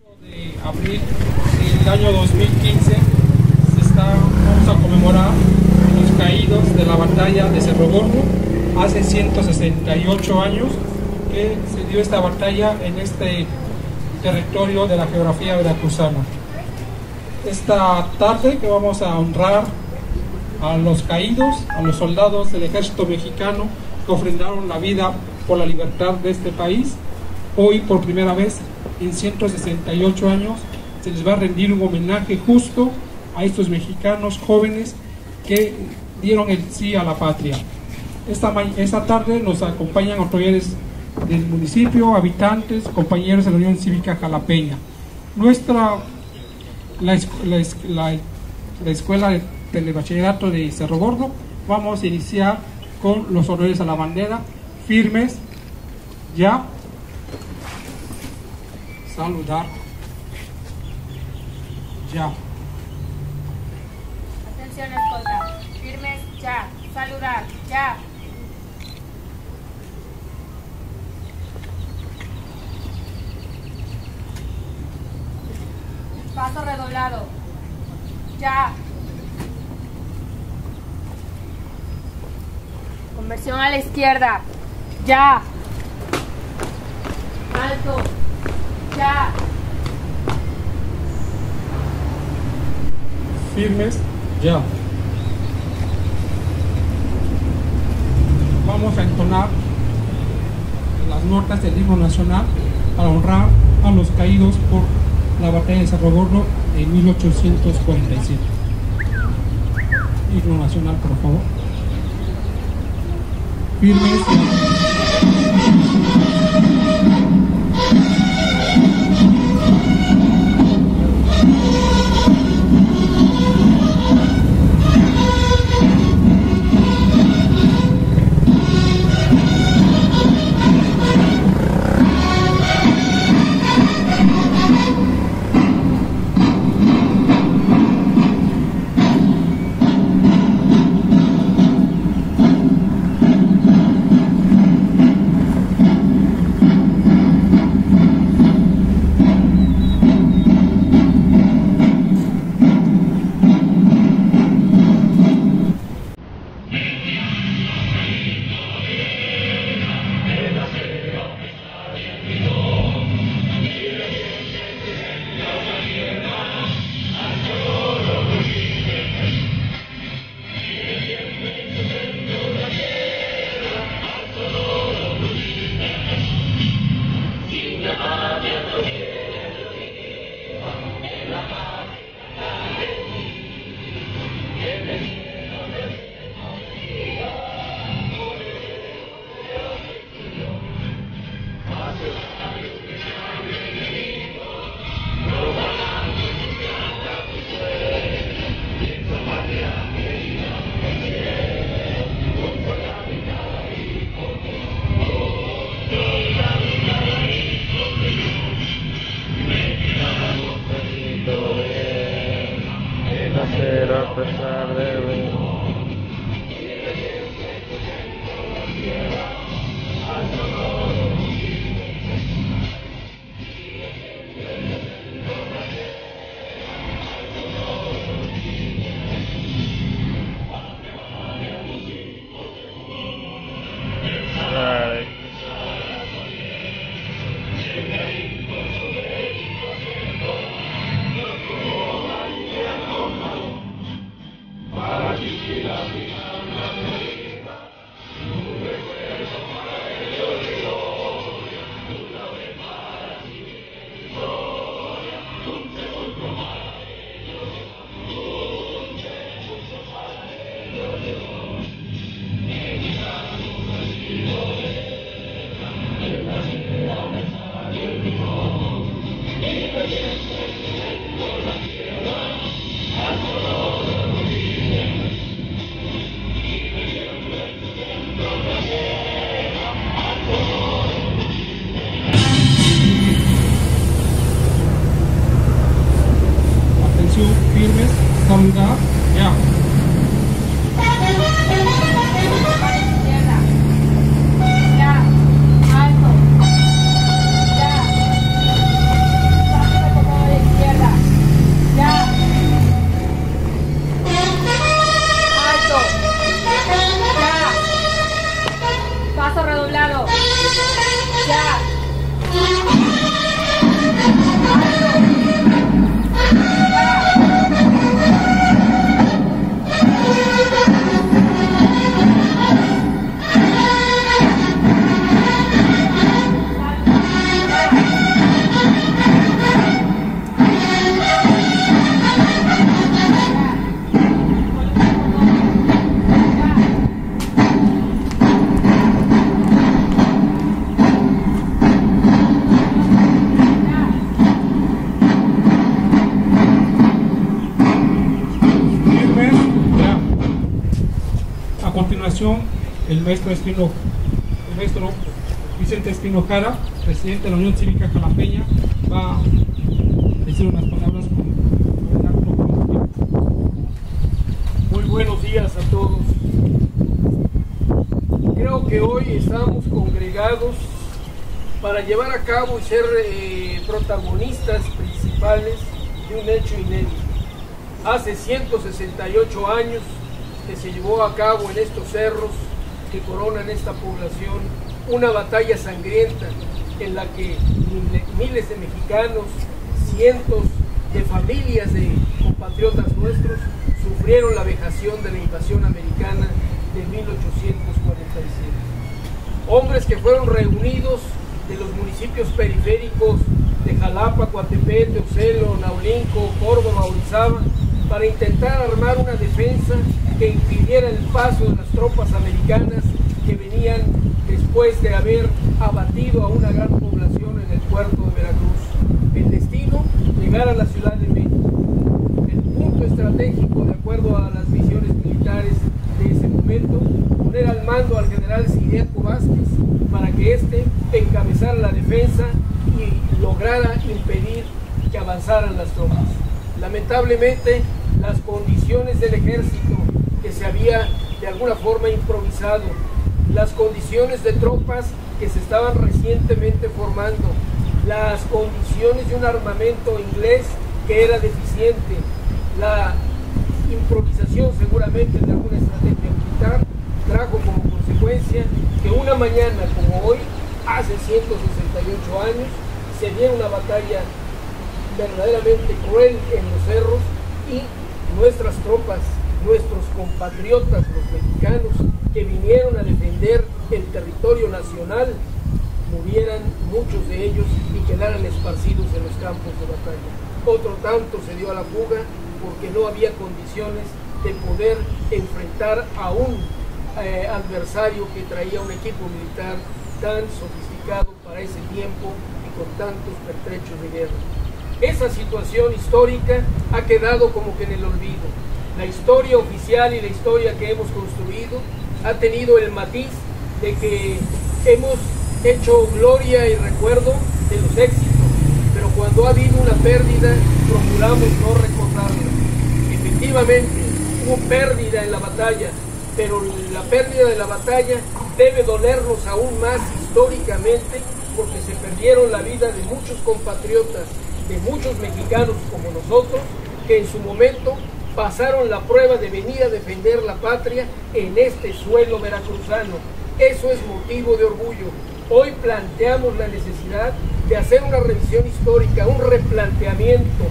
De abril del año 2015 vamos a conmemorar los caídos de la batalla de Cerro Gordo. Hace 168 años que se dio esta batalla en este territorio de la geografía veracruzana. Esta tarde que vamos a honrar a los caídos, a los soldados del ejército mexicano que ofrendaron la vida por la libertad de este país. Hoy, por primera vez en 168 años, se les va a rendir un homenaje justo a estos mexicanos jóvenes que dieron el sí a la patria. Esta tarde nos acompañan autoridades del municipio, habitantes, compañeros de la Unión Cívica Jalapeña. La escuela de telebachillerato de Cerro Gordo, vamos a iniciar con los honores a la bandera. Firmes, ya. Saludar, ya. Atención, escolta. Firmes, ya. Saludar, ya. Paso redoblado, ya. Conversión a la izquierda, ya. Alto, ya. Firmes, ya. Vamos a entonar las notas del himno nacional para honrar a los caídos por la batalla de Cerro Gordo en 1847. Himno nacional, por favor. Firmes. A pesar de ver. Firmes, saludar, ya. Ya. Alto, ya. continuación, el maestro Vicente Espino Jara, presidente de la Unión Cívica Jalapeña, va a decir unas palabras con el acto conmemorativo. Muy buenos días a todos. Creo que hoy estamos congregados para llevar a cabo y ser protagonistas principales de un hecho inédito. Hace 168 años que se llevó a cabo en estos cerros que coronan esta población una batalla sangrienta en la que miles de mexicanos, cientos de familias de compatriotas nuestros sufrieron la vejación de la invasión americana de 1847. Hombres que fueron reunidos de los municipios periféricos de Jalapa, Coatepec, Teocelo, Naulinco, Córdoba, Orizaba, para intentar armar una defensa que impidiera el paso de las tropas americanas que venían después de haber abatido a una gran población en el puerto de Veracruz. El destino, llegar a la Ciudad de México. El punto estratégico, de acuerdo a las misiones militares de ese momento, poner al mando al general Ciriaco Vázquez para que éste encabezara la defensa y lograra impedir que avanzaran las tropas. Lamentablemente, las condiciones del ejército que se había de alguna forma improvisado, las condiciones de tropas que se estaban recientemente formando, las condiciones de un armamento inglés que era deficiente, la improvisación seguramente de alguna estrategia militar, trajo como consecuencia que una mañana como hoy, hace 168 años, se diera una batalla verdaderamente cruel en los cerros y nuestras tropas, nuestros compatriotas, los mexicanos que vinieron a defender el territorio nacional, murieran muchos de ellos y quedaran esparcidos en los campos de batalla. Otro tanto se dio a la fuga porque no había condiciones de poder enfrentar a un adversario que traía un equipo militar tan sofisticado para ese tiempo y con tantos pertrechos de guerra. Esa situación histórica ha quedado como que en el olvido. La historia oficial y la historia que hemos construido ha tenido el matiz de que hemos hecho gloria y recuerdo de los éxitos, pero cuando ha habido una pérdida, procuramos no recordarla. Efectivamente, hubo pérdida en la batalla, pero la pérdida de la batalla debe dolernos aún más históricamente porque se perdieron la vida de muchos compatriotas, de muchos mexicanos como nosotros, que en su momento pasaron la prueba de venir a defender la patria en este suelo veracruzano. Eso es motivo de orgullo. Hoy planteamos la necesidad de hacer una revisión histórica, un replanteamiento.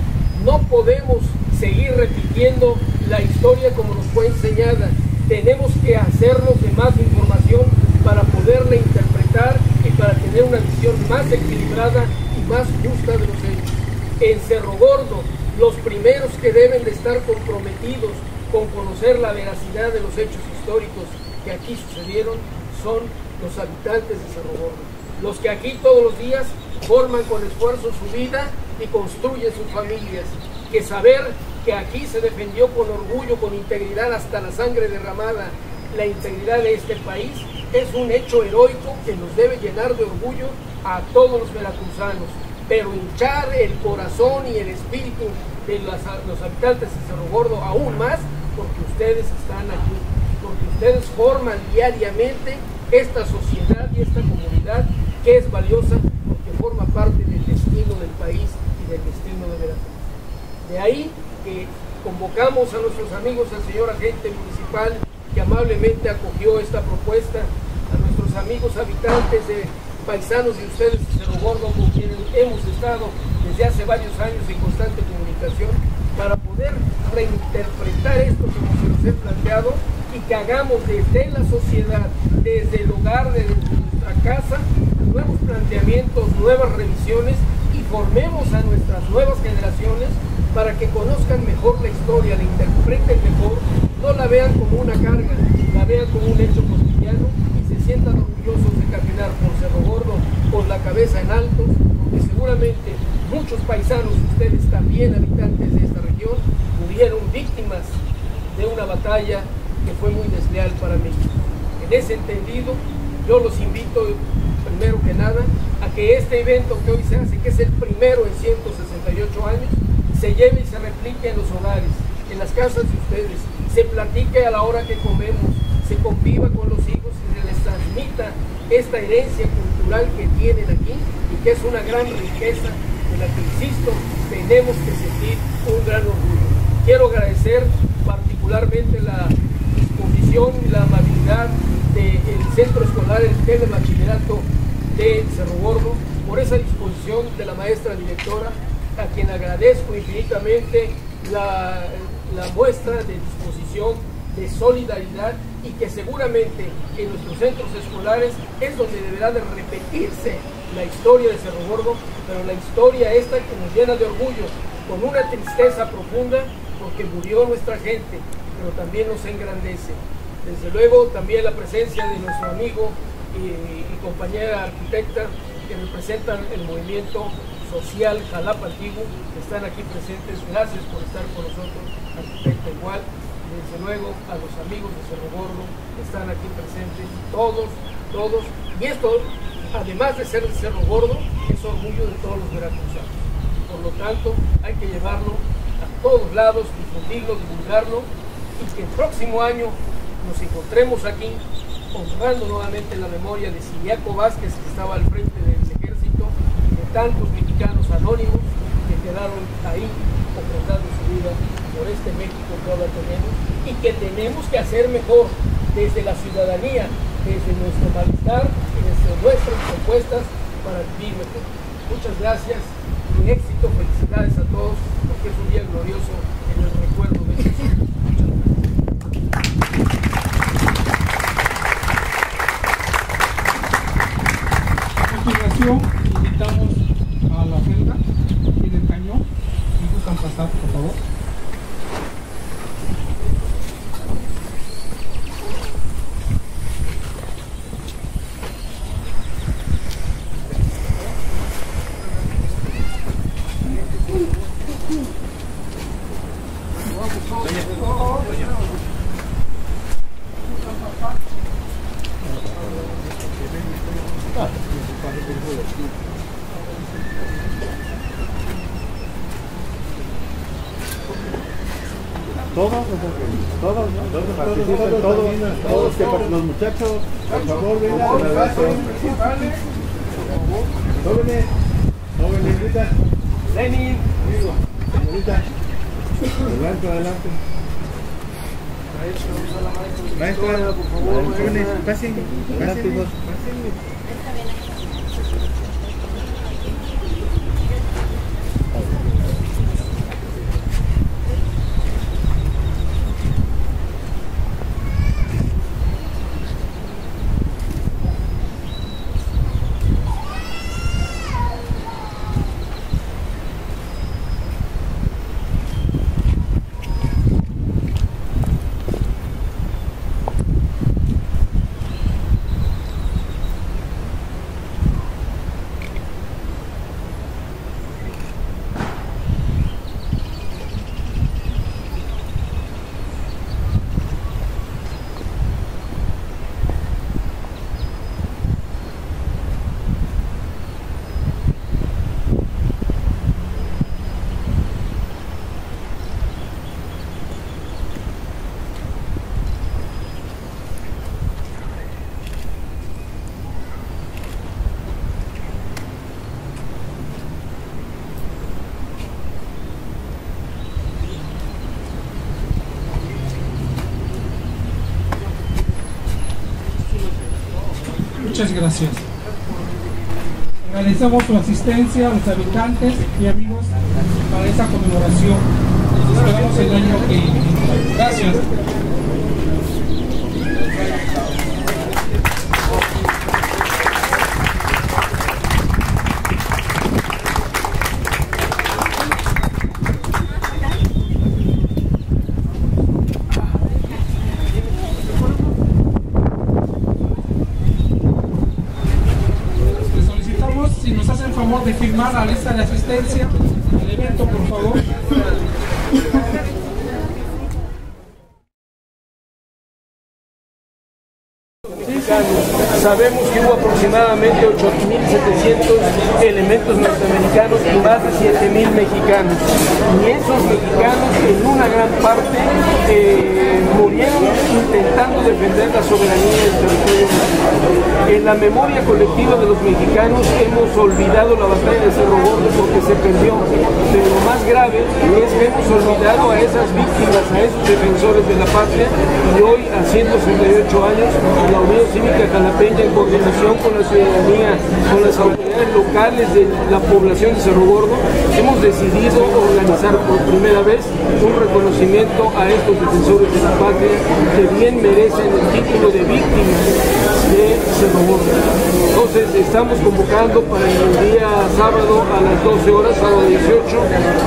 No podemos seguir repitiendo la historia como nos fue enseñada. Tenemos que hacernos de más información para poderla interpretar y para tener una visión más equilibrada y más justa de los hechos. En Cerro Gordo, los primeros que deben de estar comprometidos con conocer la veracidad de los hechos históricos que aquí sucedieron son los habitantes de Cerro Gordo, los que aquí todos los días forman con esfuerzo su vida y construyen sus familias, que saber que aquí se defendió con orgullo, con integridad hasta la sangre derramada, la integridad de este país, es un hecho heroico que nos debe llenar de orgullo a todos los veracruzanos, pero hinchar el corazón y el espíritu de los habitantes de Cerro Gordo aún más, porque ustedes están aquí, porque ustedes forman diariamente esta sociedad y esta comunidad que es valiosa porque forma parte del destino del país y del destino de Veracruz. De ahí que convocamos a nuestros amigos, al señor agente municipal que amablemente acogió esta propuesta, a nuestros amigos habitantes de paisanos de ustedes de Cerro Gordo, con quienes hemos estado desde hace varios años en constante comunicación, para poder reinterpretar esto como se nos ha planteado y que hagamos desde la sociedad, desde el hogar, desde nuestra casa, nuevos planteamientos, nuevas revisiones y formemos a nuestras nuevas generaciones para que conozcan mejor la historia, la interpreten mejor, no la vean como una carga, la vean como un hecho cotidiano y se sientan orgullosos de caminar por Cerro Gordo con la cabeza en alto, porque seguramente muchos paisanos, ustedes también habitantes de esta región, murieron víctimas de una batalla que fue muy desleal para México. En ese entendido, yo los invito, primero que nada, a que este evento que hoy se hace, que es el primero en 168 años, se lleve y se replique en los hogares, en las casas de ustedes, se platique a la hora que comemos, se conviva con los hijos y se les transmita esta herencia cultural que tienen aquí y que es una gran riqueza de la que, insisto, tenemos que sentir un gran orgullo. Quiero agradecer particularmente la disposición y la amabilidad del Centro Escolar El Telebachillerato de Cerro Gordo, por esa disposición de la maestra directora, a quien agradezco infinitamente la muestra de disposición, de solidaridad, y que seguramente en nuestros centros escolares es donde deberá de repetirse la historia de Cerro Gordo, pero la historia esta que nos llena de orgullo, con una tristeza profunda, porque murió nuestra gente, pero también nos engrandece. Desde luego también la presencia de nuestro amigo y compañera arquitecta que representan el movimiento social Jalapa Antiguo, que están aquí presentes. Gracias por estar con nosotros, arquitecta igual. Desde luego a los amigos de Cerro Gordo que están aquí presentes, todos, y esto, además de ser de Cerro Gordo, es orgullo de todos los veracruzanos. Por lo tanto, hay que llevarlo a todos lados, difundirlo, divulgarlo, y que el próximo año nos encontremos aquí honrando nuevamente la memoria de Siriaco Vázquez, que estaba al frente del ejército, y de tantos mexicanos anónimos que quedaron ahí ofrendando su vida por este México que ahora tenemos, y que tenemos que hacer mejor desde la ciudadanía, desde nuestro malestar y desde nuestras propuestas para vivir mejor. Muchas gracias y éxito, felicidades a todos, porque es un día glorioso en el recuerdo de Jesús. A continuación, invitamos a la celda y del cañón. Si gustan pasar, por favor. Todos, los muchachos, por favor, vengan. Jóvenes, grita. Lenin, Señorita, adelante. Maestra, por favor, jóvenes, pasen. Muchas gracias. Agradecemos su asistencia a los habitantes y amigos para esta conmemoración. Nos esperamos el año que viene. Gracias. De firmar la lista de asistencia al evento, por favor. Sabemos que hubo aproximadamente 8.700 elementos norteamericanos y más de 7.000 mexicanos. Y esos mexicanos, en una gran parte, murieron intentando defender la soberanía del territorio nacional. En la memoria colectiva de los mexicanos hemos olvidado la batalla de Cerro Gordo porque se perdió. Pero lo más grave es que hemos olvidado a esas víctimas, a esos defensores de la patria, y hoy, a 168 años, la Unión Cívica Jalapeña, en coordinación con la ciudadanía, con las autoridades locales de la población de Cerro Gordo, hemos decidido organizar por primera vez un reconocimiento a estos defensores de la patria que bien merecen el título de víctimas de Cerro Gordo. Entonces estamos convocando para el día sábado a las 12 horas, sábado 18,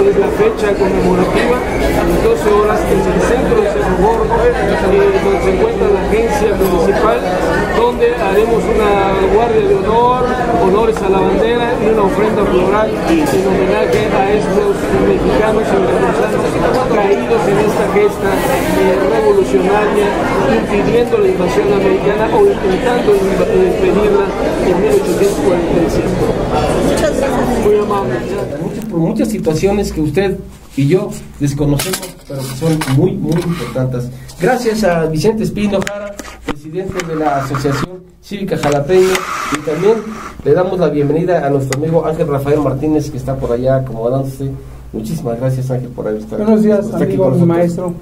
que es la fecha conmemorativa, a las 12 horas en el centro de Cerro Gordo, donde se encuentra la agencia municipal, donde haremos una guardia de honor, honores a la bandera y una ofrenda floral en homenaje a estos mexicanos y veracruzanos caídos en esta gesta revolucionaria, impidiendo la invasión americana o intentando impedirla en 1845. Muchas gracias. Muy amable. Por muchas situaciones que usted y yo desconocemos, pero que son muy, muy importantes. Gracias a Vicente Espino Jara, presidente de la Asociación Cívica Jalapeña, y también le damos la bienvenida a nuestro amigo Ángel Rafael Martínez, que está por allá acomodándose. Muchísimas gracias, Ángel, por haber estado. Buenos días, amigo, maestro.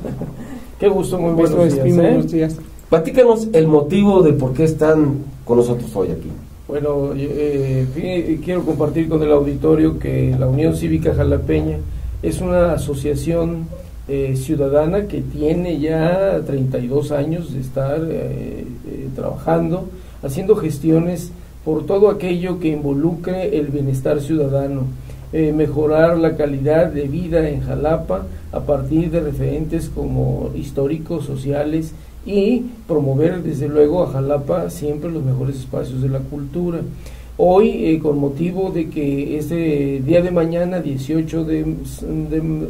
Qué gusto, muy Maestro buenos días. Espino, buenos días. Platícanos el motivo de por qué están con nosotros hoy aquí. Bueno, quiero compartir con el auditorio que la Unión Cívica Jalapeña es una asociación ciudadana que tiene ya 32 años de estar trabajando, haciendo gestiones por todo aquello que involucre el bienestar ciudadano, mejorar la calidad de vida en Jalapa a partir de referentes como históricos, sociales, y promover desde luego a Jalapa siempre los mejores espacios de la cultura. Hoy, con motivo de que este día de mañana, 18 de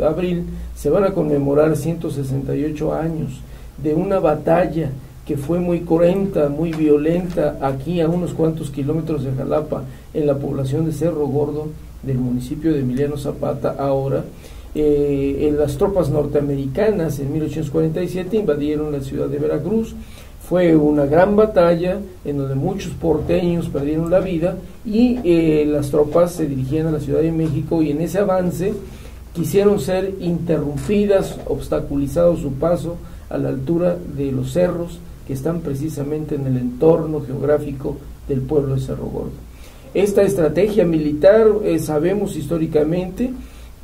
abril, se van a conmemorar 168 años de una batalla que fue muy cruenta, muy violenta, aquí a unos cuantos kilómetros de Jalapa, en la población de Cerro Gordo, del municipio de Emiliano Zapata, ahora. Las tropas norteamericanas en 1847 invadieron la ciudad de Veracruz. Fue una gran batalla en donde muchos porteños perdieron la vida y las tropas se dirigían a la Ciudad de México, y en ese avance quisieron ser interrumpidas, obstaculizado su paso a la altura de los cerros que están precisamente en el entorno geográfico del pueblo de Cerro Gordo. Esta estrategia militar, sabemos históricamente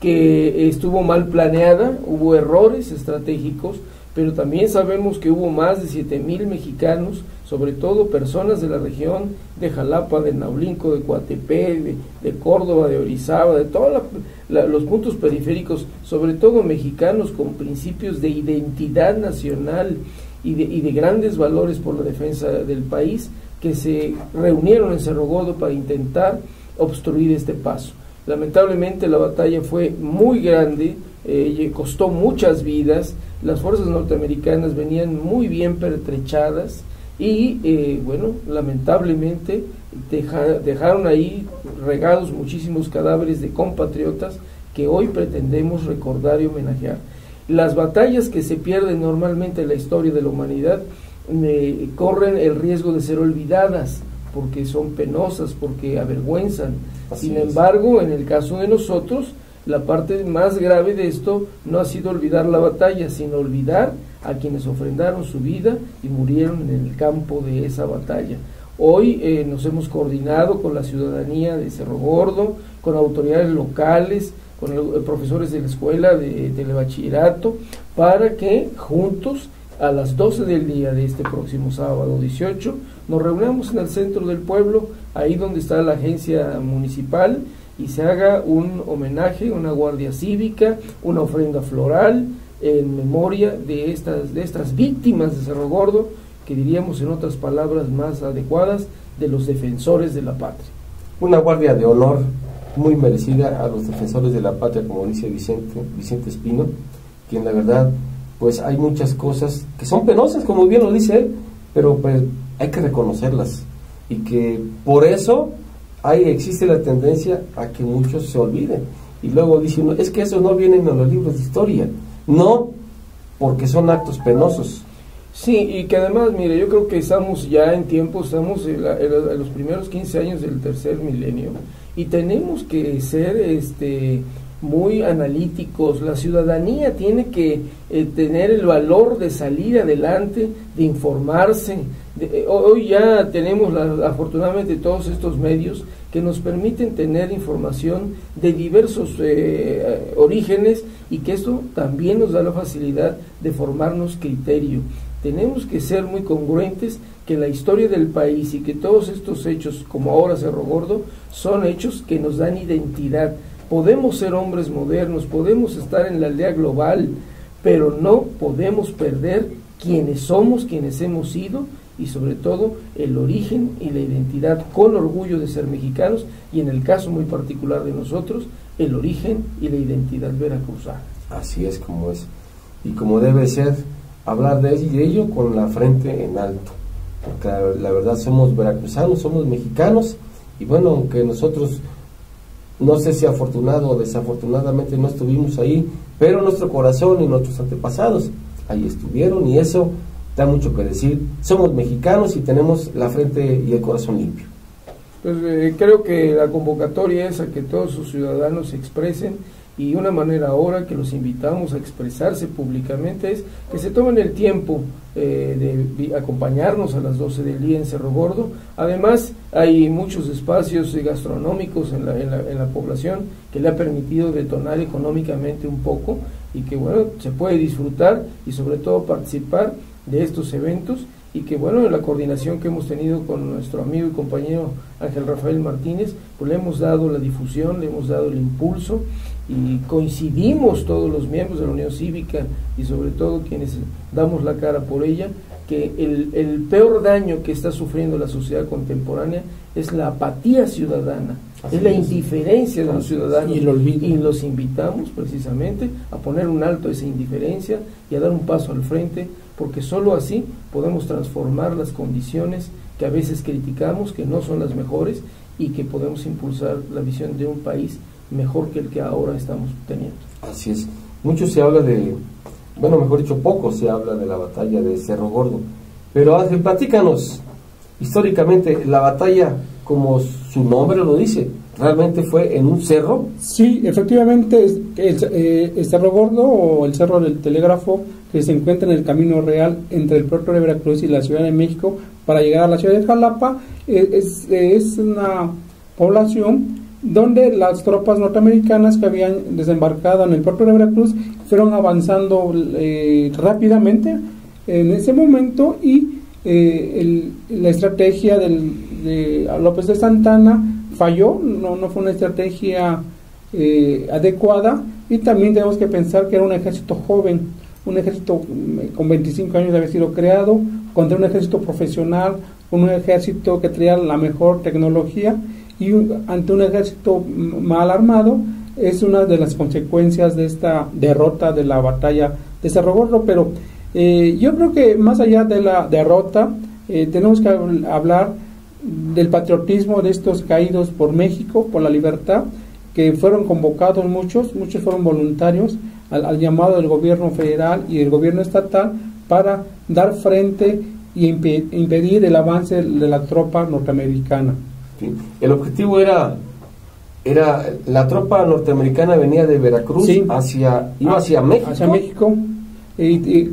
que estuvo mal planeada, hubo errores estratégicos, pero también sabemos que hubo más de 7,000 mexicanos, sobre todo personas de la región de Jalapa, de Naulinco, de Coatepec, de Córdoba, de Orizaba, de todos los puntos periféricos, sobre todo mexicanos con principios de identidad nacional y de grandes valores por la defensa del país, que se reunieron en Cerro Gordo para intentar obstruir este paso. Lamentablemente la batalla fue muy grande, costó muchas vidas, las fuerzas norteamericanas venían muy bien pertrechadas y bueno, lamentablemente dejaron ahí regados muchísimos cadáveres de compatriotas que hoy pretendemos recordar y homenajear. Las batallas que se pierden normalmente en la historia de la humanidad corren el riesgo de ser olvidadas, porque son penosas, porque avergüenzan. Sin embargo, en el caso de nosotros, la parte más grave de esto no ha sido olvidar la batalla, sino olvidar a quienes ofrendaron su vida y murieron en el campo de esa batalla. Hoy nos hemos coordinado con la ciudadanía de Cerro Gordo, con autoridades locales, con profesores de la escuela de telebachillerato, para que juntos a las 12 del día de este próximo sábado 18 nos reunamos en el centro del pueblo, ahí donde está la agencia municipal, y se haga un homenaje, una guardia cívica, una ofrenda floral en memoria de estas víctimas de Cerro Gordo, que diríamos en otras palabras más adecuadas, de los defensores de la patria. Una guardia de honor muy merecida a los defensores de la patria, como dice Vicente Espino, quien la verdad, pues hay muchas cosas que son penosas, como bien lo dice él, pero pues hay que reconocerlas. y que por eso existe la tendencia a que muchos se olviden. Y luego dice uno, es que esos no vienen en los libros de historia. No, porque son actos penosos. Sí, y que además, mire, yo creo que estamos ya en tiempo, estamos en los primeros 15 años del tercer milenio, y tenemos que ser muy analíticos. La ciudadanía tiene que tener el valor de salir adelante, de informarse. Hoy ya tenemos afortunadamente todos estos medios que nos permiten tener información de diversos orígenes, y que esto también nos da la facilidad de formarnos criterio. Tenemos que ser muy congruentes que la historia del país y que todos estos hechos, como ahora Cerro Gordo, son hechos que nos dan identidad. Podemos ser hombres modernos, podemos estar en la aldea global, pero no podemos perder quienes somos, quienes hemos sido, y sobre todo el origen y la identidad, con orgullo de ser mexicanos, y en el caso muy particular de nosotros, el origen y la identidad veracruzana. Así es como es, y como debe ser, hablar de ello con la frente en alto, porque la verdad somos veracruzanos, somos mexicanos, y bueno, aunque nosotros, no sé si afortunado o desafortunadamente no estuvimos ahí, pero nuestro corazón y nuestros antepasados ahí estuvieron, y eso da mucho que decir. Somos mexicanos y tenemos la frente y el corazón limpio. Pues creo que la convocatoria es a que todos sus ciudadanos se expresen, y una manera ahora que los invitamos a expresarse públicamente es que se tomen el tiempo de acompañarnos a las 12 del día en Cerro Gordo. Además, hay muchos espacios gastronómicos en la población que le ha permitido detonar económicamente un poco, y que bueno, se puede disfrutar y sobre todo participar de estos eventos, y que bueno, en la coordinación que hemos tenido con nuestro amigo y compañero Ángel Rafael Martínez, pues le hemos dado la difusión, le hemos dado el impulso, y coincidimos todos los miembros de la Unión Cívica y sobre todo quienes damos la cara por ella, que el peor daño que está sufriendo la sociedad contemporánea es la apatía ciudadana, es la indiferencia de los ciudadanos, y los invitamos precisamente a poner un alto a esa indiferencia y a dar un paso al frente, porque solo así podemos transformar las condiciones que a veces criticamos, que no son las mejores, y que podemos impulsar la visión de un país mejor que el que ahora estamos teniendo. Así es. Mucho se habla mejor dicho, poco se habla de la batalla de Cerro Gordo, pero Ángel, platícanos históricamente la batalla, como su nombre lo dice, ¿realmente fue en un cerro? Sí, efectivamente, el Cerro Gordo, o el Cerro del Telégrafo, que se encuentra en el camino real entre el puerto de Veracruz y la Ciudad de México para llegar a la ciudad de Jalapa, es una población donde las tropas norteamericanas que habían desembarcado en el puerto de Veracruz fueron avanzando rápidamente en ese momento, y la estrategia de López de Santana falló, no fue una estrategia adecuada, y también tenemos que pensar que era un ejército joven, un ejército con 25 años de haber sido creado, contra un ejército profesional, un ejército que traía la mejor tecnología, y ante un ejército mal armado. Es una de las consecuencias de esta derrota de la batalla de Cerro Gordo. Pero yo creo que más allá de la derrota, tenemos que hablar del patriotismo de estos caídos por México, por la libertad, que fueron convocados muchos fueron voluntarios al llamado del gobierno federal y el gobierno estatal para dar frente y impedir el avance de la tropa norteamericana. Sí. El objetivo era la tropa norteamericana venía de Veracruz, sí, hacia México. Hacia México, y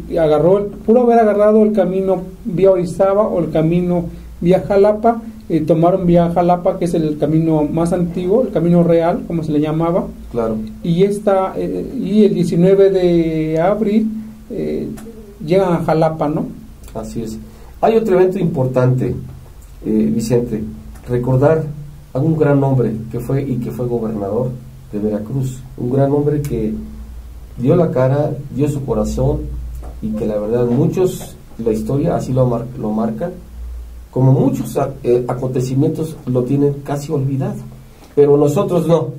pudo haber agarrado el camino vía Orizaba o el camino vía Jalapa. Tomaron vía Jalapa, que es el camino más antiguo, el camino real, como se le llamaba. Claro. Y el 19 de abril llegan a Jalapa, ¿no? Así es. Hay otro evento importante, Vicente, recordar a un gran hombre que fue gobernador de Veracruz, un gran hombre que dio la cara, dio su corazón, y que la verdad muchos, la historia así lo marca, como muchos acontecimientos lo tienen casi olvidado, pero nosotros no.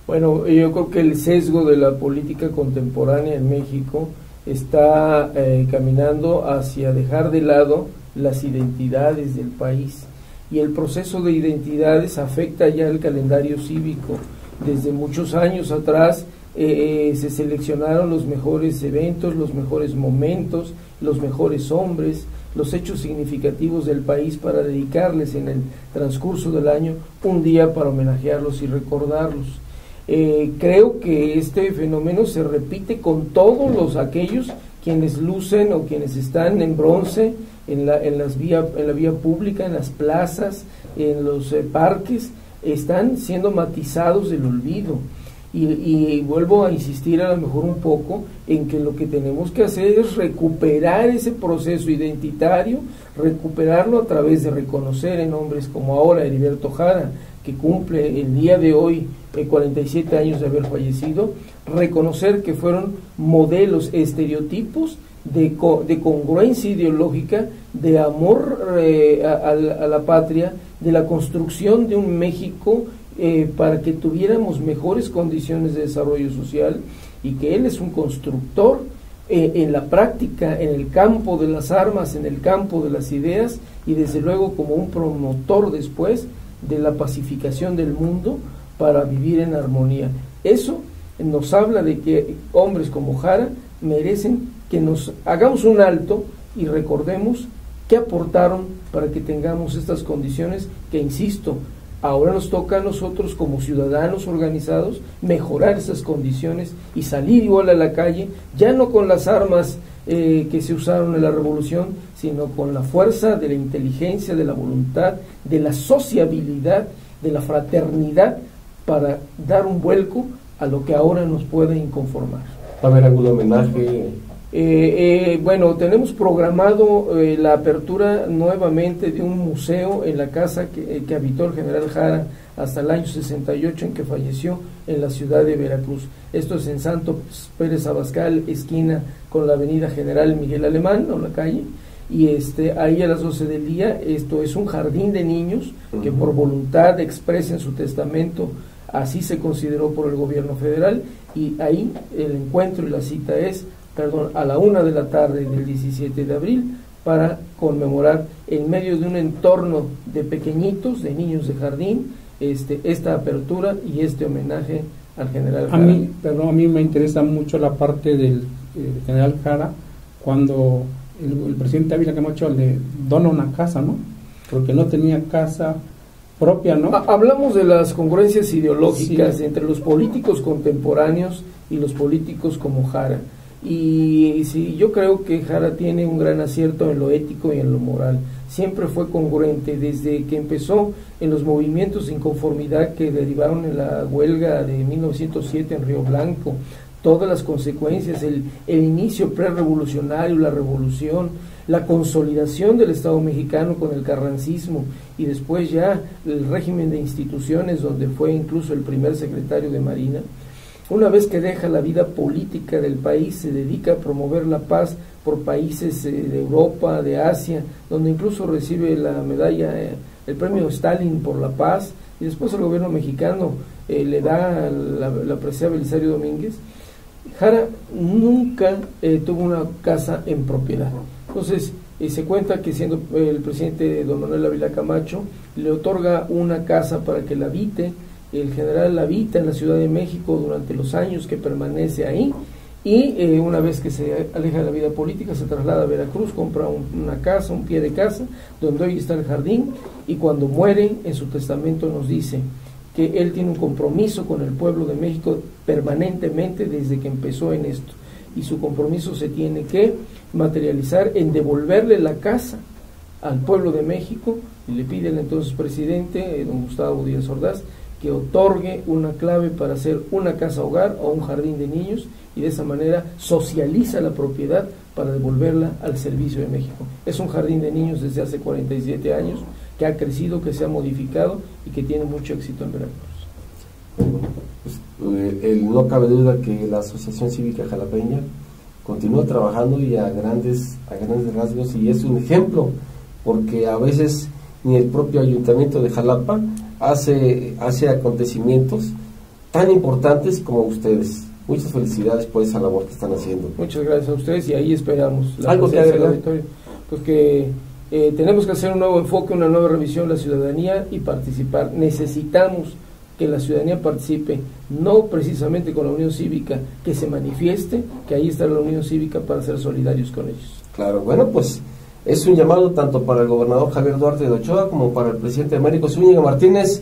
Bueno, yo creo que el sesgo de la política contemporánea en México está caminando hacia dejar de lado las identidades del país. y el proceso de identidades afecta ya el calendario cívico. Desde muchos años atrás se seleccionaron los mejores eventos, los mejores momentos, los mejores hombres, los hechos significativos del país para dedicarles en el transcurso del año un día para homenajearlos y recordarlos. Creo que este fenómeno se repite con todos aquellos quienes lucen o quienes están en bronce en la vía pública, en las plazas, en los parques, están siendo matizados del olvido. Y vuelvo a insistir a lo mejor un poco en que lo que tenemos que hacer es recuperar ese proceso identitario, recuperarlo a través de reconocer en hombres como ahora Heriberto Jara, que cumple el día de hoy 47 años de haber fallecido, reconocer que fueron modelos, estereotipos de congruencia ideológica, de amor a la patria, de la construcción de un México para que tuviéramos mejores condiciones de desarrollo social, y que él es un constructor en la práctica, en el campo de las armas, en el campo de las ideas, y desde luego como un promotor después de la pacificación del mundo para vivir en armonía. Eso nos habla de que hombres como Jara merecen que nos hagamos un alto y recordemos qué aportaron para que tengamos estas condiciones que, insisto, ahora nos toca a nosotros como ciudadanos organizados mejorar esas condiciones y salir igual a la calle, ya no con las armas que se usaron en la revolución, sino con la fuerza de la inteligencia, de la voluntad, de la sociabilidad, de la fraternidad, para dar un vuelco a lo que ahora nos puede inconformar. ¿Va a haber algún homenaje? Bueno, tenemos programado la apertura nuevamente de un museo en la casa que habitó el general Jara hasta el año 68, en que falleció, en la ciudad de Veracruz. Esto es en Santo Pérez Abascal, esquina con la avenida General Miguel Alemán, o la calle, y ahí a las 12 del día. Esto es un jardín de niños que por voluntad expresa en su testamento, así se consideró por el gobierno federal, y ahí el encuentro y la cita es a la 1 de la tarde del 17 de abril, para conmemorar en medio de un entorno de pequeñitos, de niños de jardín, esta apertura y este homenaje al general Jara. A mí me interesa mucho la parte del general Jara, cuando el presidente Ávila Camacho le dona una casa, ¿no? Porque no tenía casa propia, ¿no? Hablamos de las congruencias ideológicas entre los políticos contemporáneos y los políticos como Jara. Y sí, yo creo que Jara tiene un gran acierto en lo ético y en lo moral. Siempre fue congruente desde que empezó en los movimientos de inconformidad que derivaron en la huelga de 1907 en Río Blanco, todas las consecuencias, el inicio prerevolucionario, la revolución, la consolidación del Estado mexicano con el carrancismo, y después ya el régimen de instituciones, donde fue incluso el primer secretario de Marina. Una vez que deja la vida política del país, se dedica a promover la paz por países de Europa, de Asia, donde incluso recibe la medalla, el premio Stalin por la paz, y después el gobierno mexicano le da la presea Belisario Domínguez. Jara nunca tuvo una casa en propiedad. Entonces se cuenta que, siendo el presidente don Manuel Ávila Camacho, le otorga una casa para que la habite. El general la habita en la Ciudad de México durante los años que permanece ahí, y una vez que se aleja de la vida política se traslada a Veracruz, compra una casa, un pie de casa, donde hoy está el jardín, y cuando muere en su testamento nos dice que él tiene un compromiso con el pueblo de México permanentemente desde que empezó en esto, y su compromiso se tiene que materializar en devolverle la casa al pueblo de México, y le pide al entonces presidente, don Gustavo Díaz Ordaz, que otorgue una clave para hacer una casa hogar o un jardín de niños, y de esa manera socializa la propiedad para devolverla al servicio de México. Es un jardín de niños desde hace 47 años, que ha crecido, que se ha modificado y que tiene mucho éxito en Veracruz. No cabe duda que la Asociación Cívica Jalapeña continúa trabajando, y a grandes rasgos, y es un ejemplo, porque a veces ni el propio Ayuntamiento de Jalapa hace acontecimientos tan importantes como ustedes. Muchas felicidades por esa labor que están haciendo. Muchas gracias a ustedes, y ahí esperamos ¿Algo que agregar? pues tenemos que hacer un nuevo enfoque, una nueva revisión de la ciudadanía y participar. Necesitamos que la ciudadanía participe, no precisamente con la Unión Cívica, que se manifieste, que ahí está la Unión Cívica para ser solidarios con ellos. Claro, bueno, pues es un llamado tanto para el gobernador Javier Duarte de Ochoa como para el presidente Américo Zúñiga Martínez.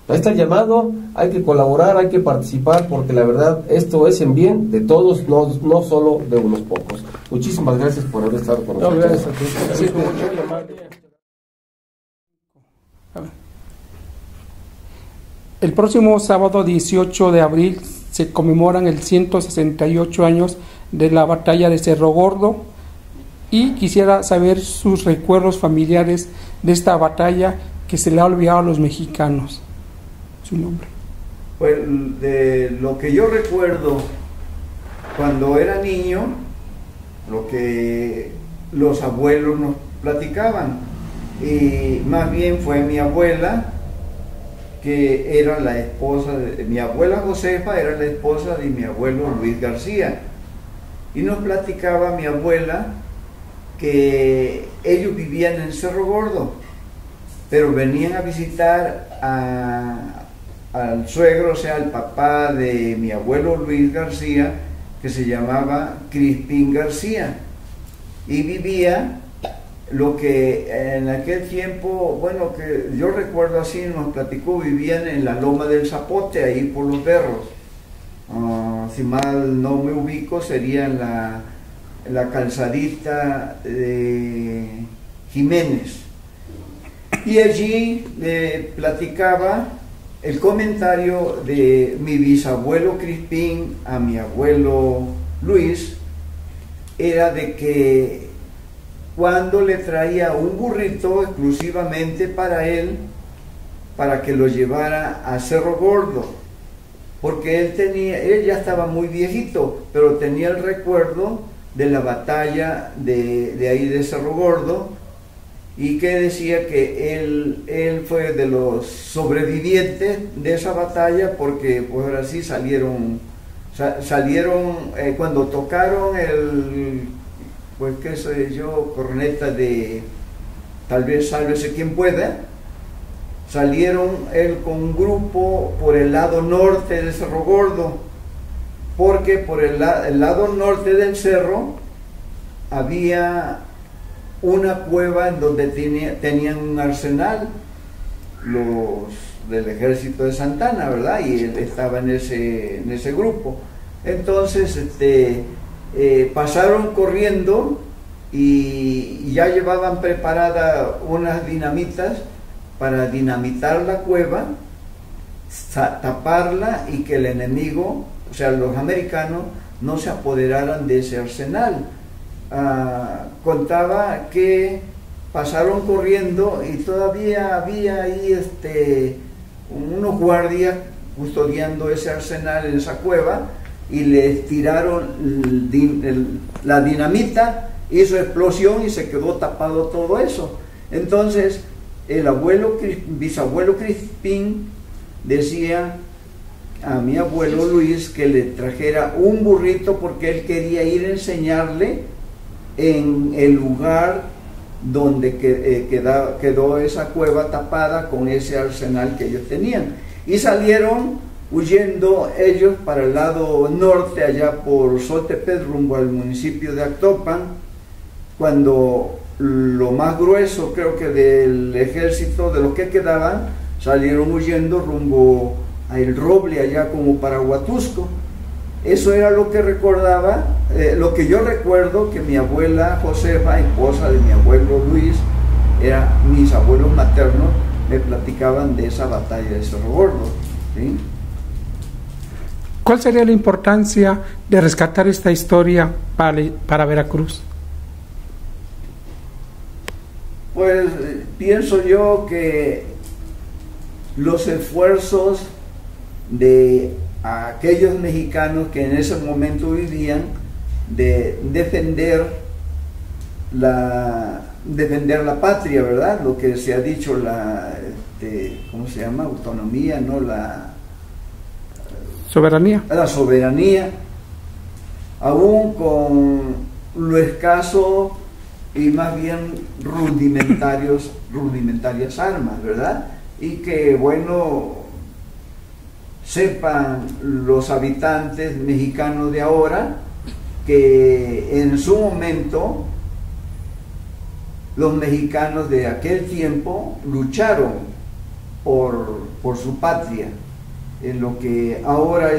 Ahí está el llamado, hay que colaborar, hay que participar, porque la verdad esto es en bien de todos, no solo de unos pocos. Muchísimas gracias por haber estado con nosotros. No, gracias a ti. Sí, el próximo sábado 18 de abril se conmemoran el 168 años de la batalla de Cerro Gordo, y quisiera saber sus recuerdos familiares de esta batalla que se le ha olvidado a los mexicanos. Su nombre. Pues de lo que yo recuerdo cuando era niño, lo que los abuelos nos platicaban, y más bien fue mi abuela, que era la esposa de mi abuela Josefa, era la esposa de mi abuelo Luis García, y nos platicaba mi abuela que ellos vivían en Cerro Gordo, pero venían a visitar al suegro, o sea, al papá de mi abuelo Luis García, que se llamaba Crispín García, y vivía lo que en aquel tiempo, bueno, que yo recuerdo así, nos platicó, vivían en la Loma del Zapote, ahí por los Berros. Si mal no me ubico, sería en la calzadita de Jiménez. Y allí platicaba el comentario de mi bisabuelo Crispín a mi abuelo Luis, era de que cuando le traía un burrito exclusivamente para él, para que lo llevara a Cerro Gordo, porque él ya estaba muy viejito, pero tenía el recuerdo de la batalla de ahí de Cerro Gordo, y que decía que él fue de los sobrevivientes de esa batalla, porque pues ahora sí salieron cuando tocaron pues qué sé yo, corneta de tal vez sálvese quien pueda, salieron él con un grupo por el lado norte de Cerro Gordo, porque por el lado norte del cerro había una cueva en donde tenían un arsenal, los del ejército de Santana, ¿verdad? Y él estaba en ese grupo. Entonces pasaron corriendo y ya llevaban preparadas unas dinamitas para dinamitar la cueva, taparla, y que el enemigo, o sea, los americanos, no se apoderaran de ese arsenal. Contaba que pasaron corriendo y todavía había ahí unos guardias custodiando ese arsenal en esa cueva, y les tiraron la dinamita, hizo explosión y se quedó tapado todo eso. Entonces el bisabuelo Crispín decía a mi abuelo Luis que le trajera un burrito, porque él quería ir a enseñarle en el lugar donde quedó esa cueva tapada con ese arsenal que ellos tenían, y salieron huyendo ellos para el lado norte, allá por Soltepec, rumbo al municipio de Actopan, cuando lo más grueso, creo que del ejército, de los que quedaban, salieron huyendo rumbo a El Roble, allá como para Huatusco. Eso era lo que recordaba, lo que yo recuerdo, que mi abuela Josefa, esposa de mi abuelo Luis, mis abuelos maternos, me platicaban de esa batalla de Cerro Gordo, ¿sí? ¿Cuál sería la importancia de rescatar esta historia para Veracruz? Pues pienso yo que los esfuerzos de aquellos mexicanos que en ese momento vivían, de defender la patria, ¿verdad? Lo que se ha dicho, ¿cómo se llama? Autonomía, ¿no? Soberanía. La soberanía, aún con lo escaso y más bien rudimentarias armas, ¿verdad? Y que, bueno, sepan los habitantes mexicanos de ahora que en su momento los mexicanos de aquel tiempo lucharon por su patria, en lo que ahora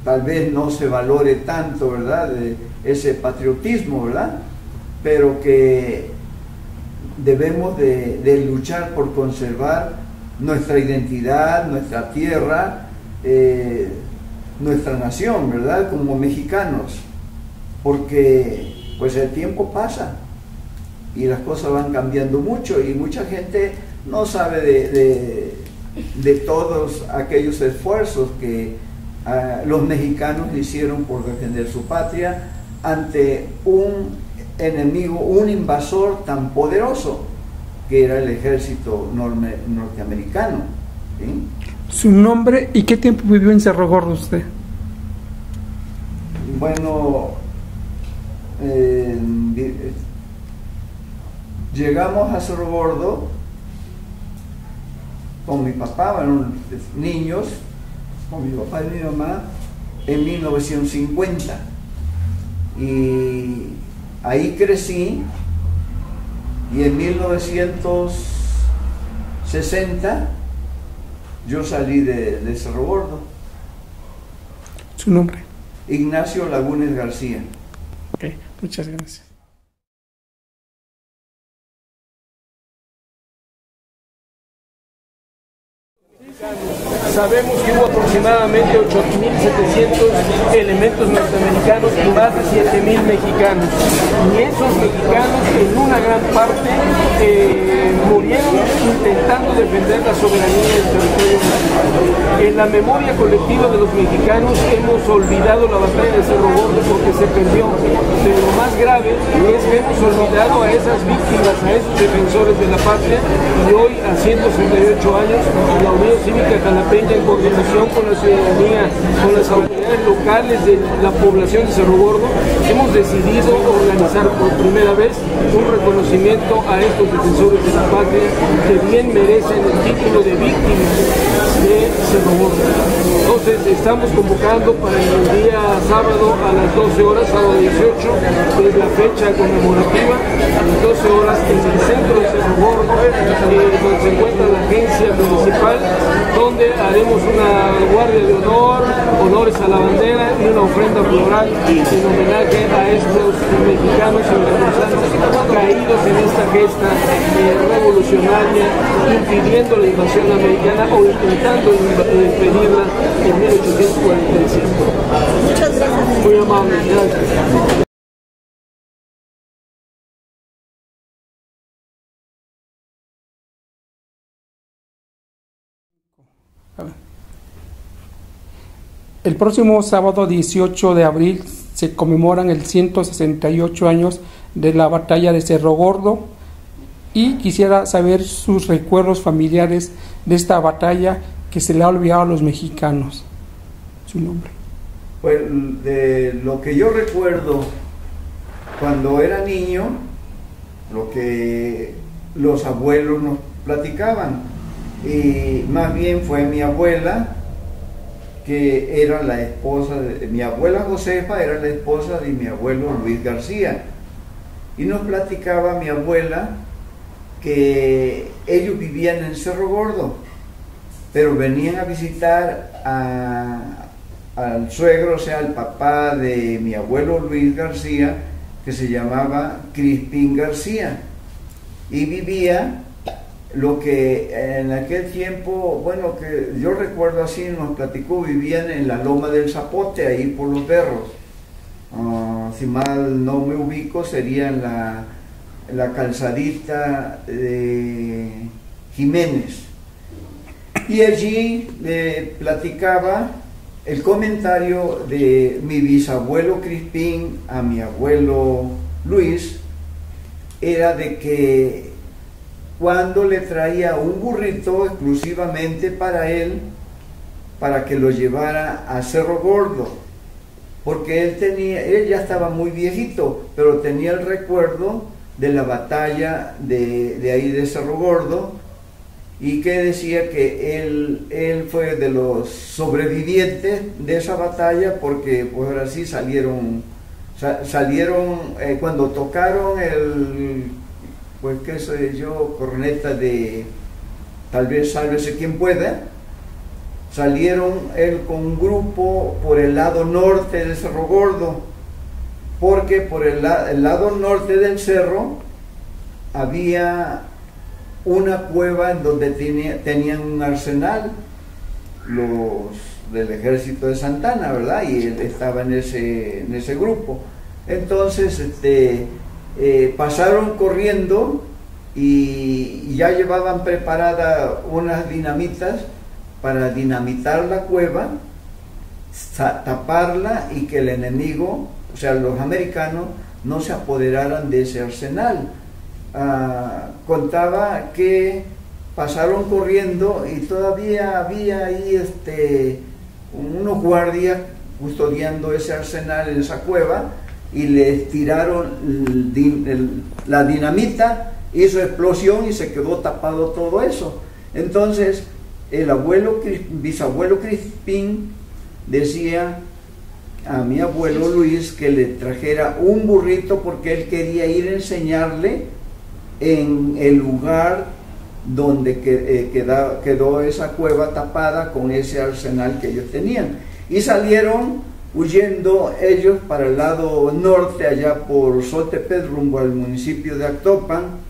tal vez no se valore tanto, ¿verdad?, ese patriotismo, ¿verdad?, pero que debemos de luchar por conservar nuestra identidad, nuestra tierra, nuestra nación, ¿verdad?, como mexicanos, porque pues el tiempo pasa y las cosas van cambiando mucho y mucha gente no sabe de todos aquellos esfuerzos que los mexicanos hicieron por defender su patria ante un enemigo, un invasor tan poderoso que era el ejército norteamericano, ¿sí? ¿Su nombre y qué tiempo vivió en Cerro Gordo usted? Bueno, llegamos a Cerro Gordo con mi papá, bueno, niños, con mi papá y mi mamá, en 1950. Y ahí crecí, y en 1960 yo salí de Cerro Gordo. ¿Su nombre? Ignacio Lagunes García. Ok, muchas gracias. Sabemos que hubo aproximadamente 8.700 elementos norteamericanos y más de 7.000 mexicanos. Y esos mexicanos, en una gran parte, murieron intentando defender la soberanía del territorio nacional. En la memoria colectiva de los mexicanos hemos olvidado la batalla de Cerro Gordo porque se perdió. Pero lo más grave es que hemos olvidado a esas víctimas, a esos defensores de la patria, y hoy, a 168 años, la Unión Cívica Jalapeña, en coordinación con la ciudadanía, con las autoridades locales de la población de Cerro Gordo, hemos decidido organizar por primera vez un reconocimiento a estos defensores de la patria que bien merecen el título de víctimas de Cerro Gordo. Entonces estamos convocando para el día sábado a las 12 horas, sábado 18, que es la fecha conmemorativa, a las 12 horas en el centro de Cerro Gordo, donde se encuentra la agencia municipal, donde haremos una guardia de honor, honores a la bandera y una ofrenda floral en homenaje a estos mexicanos y veracruzanos caídos en esta gesta revolucionaria, impidiendo la invasión americana o intentando impedirla en 1845. Muchas gracias. Muy amable, gracias. El próximo sábado 18 de abril se conmemoran el 168 años de la batalla de Cerro Gordo y quisiera saber sus recuerdos familiares de esta batalla que se le ha olvidado a los mexicanos. Su nombre. Pues de lo que yo recuerdo cuando era niño, lo que los abuelos nos platicaban, y más bien fue mi abuela, que era la esposa de mi abuela Josefa, era la esposa de mi abuelo Luis García, y nos platicaba mi abuela que ellos vivían en Cerro Gordo, pero venían a visitar al suegro, o sea, al papá de mi abuelo Luis García, que se llamaba Crispín García, y vivía lo que en aquel tiempo, bueno, que yo recuerdo así, nos platicó, vivían en la Loma del Zapote, ahí por los Berros. Si mal no me ubico, sería en la calzadita de Jiménez. Y allí platicaba el comentario de mi bisabuelo Crispín a mi abuelo Luis, era de que cuando le traía un burrito exclusivamente para él, para que lo llevara a Cerro Gordo, porque él ya estaba muy viejito, pero tenía el recuerdo de la batalla de ahí de Cerro Gordo, y que decía que él fue de los sobrevivientes de esa batalla, porque pues ahora sí salieron cuando tocaron pues qué sé yo, corneta de tal vez Sálvese quien pueda, salieron él con un grupo por el lado norte del Cerro Gordo, porque por el lado norte del cerro había una cueva en donde tenían un arsenal los del ejército de Santana, ¿verdad? Y él estaba en ese grupo. Entonces pasaron corriendo y ya llevaban preparadas unas dinamitas para dinamitar la cueva, taparla y que el enemigo, o sea, los americanos, no se apoderaran de ese arsenal. Contaba que pasaron corriendo y todavía había ahí unos guardias custodiando ese arsenal en esa cueva, y les tiraron la dinamita, hizo explosión y se quedó tapado todo eso. Entonces el bisabuelo Crispín decía a mi abuelo Luis que le trajera un burrito, porque él quería ir a enseñarle en el lugar donde quedó esa cueva tapada con ese arsenal que ellos tenían, y salieron huyendo ellos para el lado norte, allá por Soltepec, rumbo al municipio de Actopan,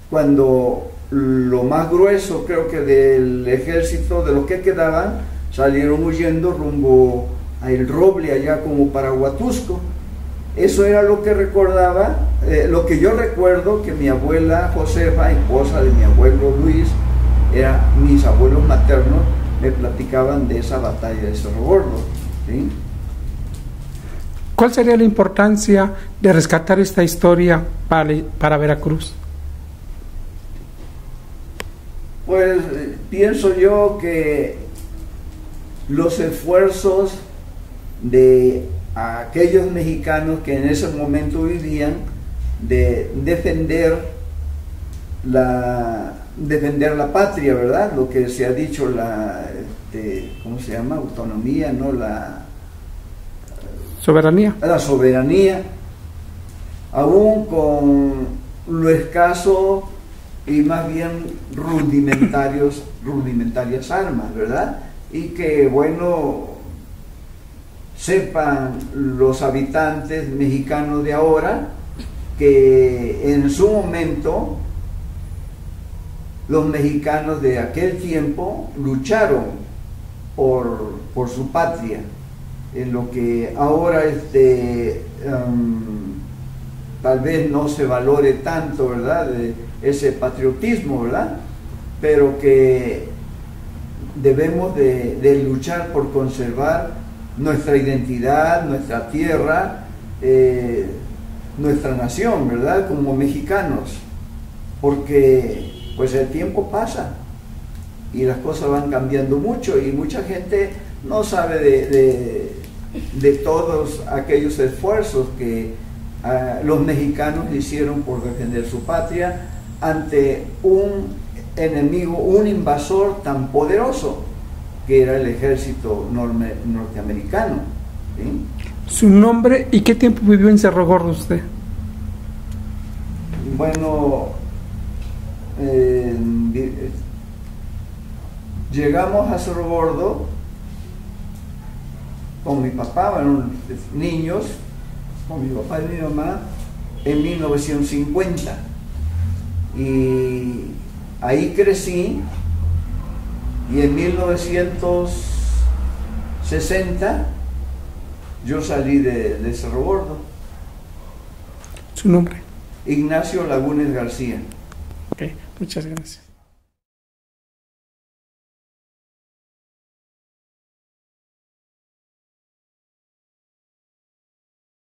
cuando lo más grueso, creo que del ejército, de los que quedaban, salieron huyendo rumbo a El Roble, allá como para Huatusco. Eso era lo que recordaba, lo que yo recuerdo que mi abuela Josefa, esposa de mi abuelo Luis, mis abuelos maternos, me platicaban de esa batalla de Cerro Gordo, ¿sí? ¿Cuál sería la importancia de rescatar esta historia para Veracruz? Pues pienso yo que los esfuerzos de aquellos mexicanos que en ese momento vivían de defender la patria, ¿verdad? Lo que se ha dicho, ¿cómo se llama? Autonomía, ¿no? Soberanía. La soberanía, aún con lo escaso y más bien rudimentarias armas, ¿verdad? Y que, bueno, sepan los habitantes mexicanos de ahora que en su momento los mexicanos de aquel tiempo lucharon por su patria, en lo que ahora tal vez no se valore tanto, ¿verdad?, ese patriotismo, ¿verdad?, pero que debemos de luchar por conservar nuestra identidad, nuestra tierra, nuestra nación, ¿verdad?, como mexicanos, porque pues el tiempo pasa y las cosas van cambiando mucho, y mucha gente no sabe de todos aquellos esfuerzos que los mexicanos hicieron por defender su patria ante un enemigo, un invasor tan poderoso que era el ejército norteamericano, ¿sí? ¿Su nombre y qué tiempo vivió en Cerro Gordo usted? Bueno, llegamos a Cerro Gordo con mi papá, bueno, niños, con mi papá y mi mamá, en 1950, y ahí crecí, y en 1960 yo salí de Cerro Gordo. ¿Su nombre? Ignacio Lagunes García. Ok, muchas gracias.